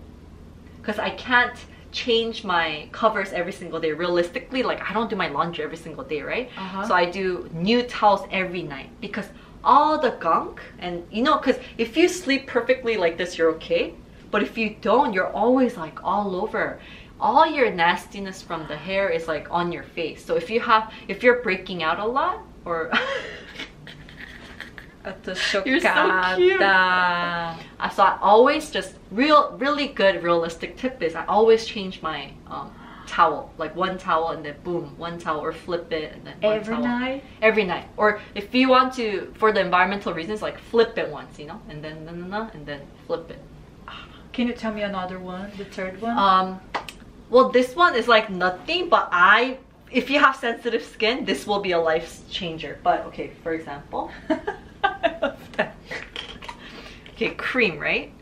Because I can't change my covers every single day. Realistically, like I don't do my laundry every single day, right? So I do new towels every night because all the gunk, and you know, because if you sleep perfectly like this, you're okay. But if you don't, you're always like all over. All your nastiness from the hair is like on your face. So if you're breaking out a lot, or You're so cute. So I always just really good realistic tip is I always change my towel, like one towel and then boom, one towel, or flip it and then one every towel. night. Every night, or if you want to, for the environmental reasons, like flip it once, you know, and then and then flip it. Can you tell me another one, the third one? Well, this one is like nothing, but if you have sensitive skin, this will be a life changer. But okay, for example, I love that. Okay, cream, right?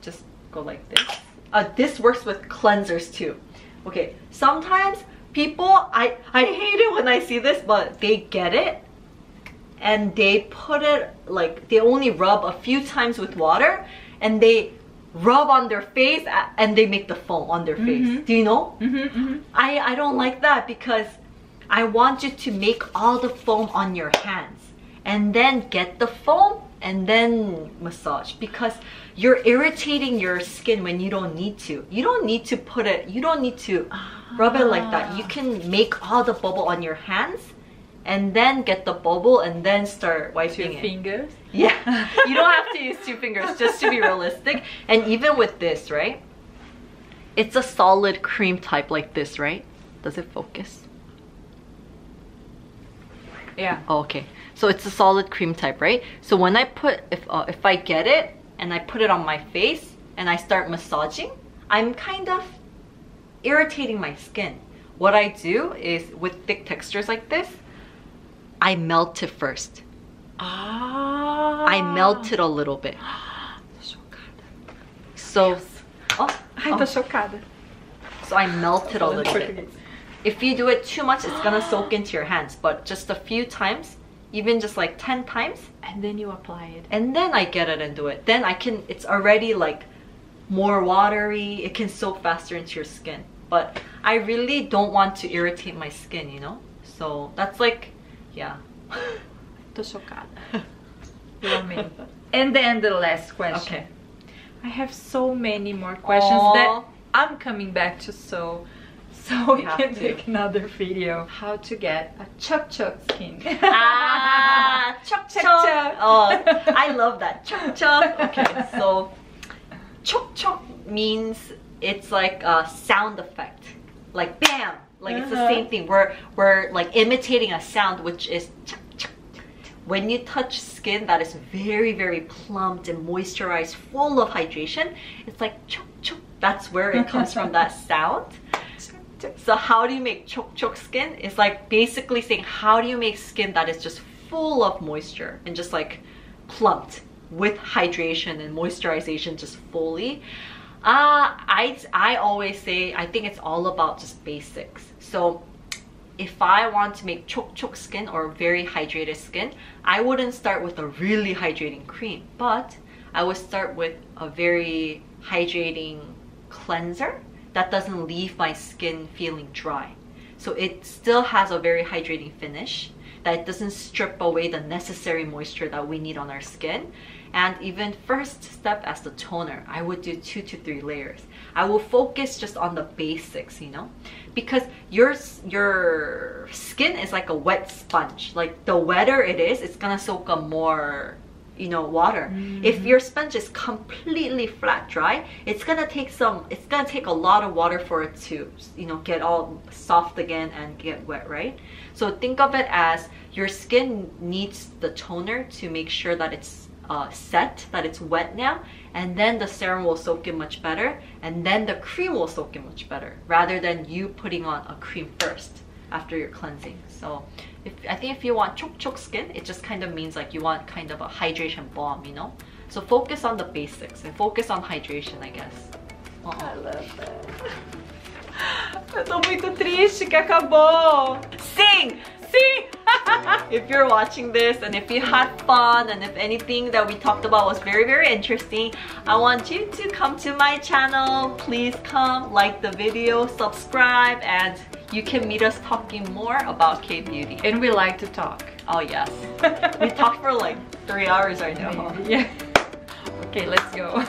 Just go like this. This works with cleansers too. Okay, sometimes people, I hate it when I see this, but they get it and they put it like, they only rub a few times with water and they rub on their face and they make the foam on their face. Do you know? I don't like that because I want you to make all the foam on your hands and then get the foam and then massage, because you're irritating your skin when you don't need to. You don't need to put it, you don't need to rub it like that. You can make all the bubble on your hands and then get the bubble and then start wiping it. 2 fingers? Yeah, you don't have to use 2 fingers, just to be realistic. And even with this, right? It's a solid cream type like this, right? Does it focus? Yeah. Oh, okay. So it's a solid cream type, right? So when I put, if I get it and I put it on my face and I start massaging, I'm kind of irritating my skin. What I do is with thick textures like this, I melt it first. I melt it a little bit. So, Ai, tô chocada. So I melt it a little bit. If you do it too much, it's gonna soak into your hands. But just a few times, even just like 10 times, and then you apply it. And then I get it and do it. Then I can, it's already like more watery. It can soak faster into your skin. But I really don't want to irritate my skin, you know? So that's like, yeah. Tô chocada. And then the last question. Okay. I have so many more questions that I'm coming back to, so we can take another video. How to get a chuk skin. Chuk chuk. Oh, I love that. Chuk chuk. Okay, so chuk means it's like a sound effect, like bam, like it's the same thing. We're like imitating a sound, which is chuk chuk. When you touch skin that is very plumped and moisturized, full of hydration, it's like chuk chuk. That's where it comes from, that sound. So how do you make chuk skin? It's like basically saying, how do you make skin that is just full of moisture and just like plumped with hydration and moisturization just fully? I always say, I think it's all about just basics. So if I want to make chuk skin or very hydrated skin, I wouldn't start with a really hydrating cream, but I would start with a very hydrating cleanser that doesn't leave my skin feeling dry. So it still has a very hydrating finish, that it doesn't strip away the necessary moisture that we need on our skin. And even first step as the toner, I would do 2 to 3 layers. I will focus just on the basics, you know, because your skin is like a wet sponge. Like the wetter it is, it's gonna soak up more, you know, water. If your sponge is completely flat dry, it's gonna take a lot of water for it to, you know, get all soft again and get wet, right? So think of it as your skin needs the toner to make sure that it's set, that it's wet now, and then the serum will soak in much better, and then the cream will soak in much better, rather than you putting on a cream first. after your cleansing. So I think if you want chok skin, it just kind of means like you want kind of a hydration balm, you know? So focus on the basics and focus on hydration, I guess. I love that. Eu tô muito triste que acabou. Sing! Sing! If you're watching this and if you had fun and if anything that we talked about was very, very interesting, I want you to come to my channel. Please come, like the video, subscribe, and you can meet us talking more about K-beauty. And we like to talk. Oh yes. We talked for like 3 hours right now. Yeah. Okay, let's go.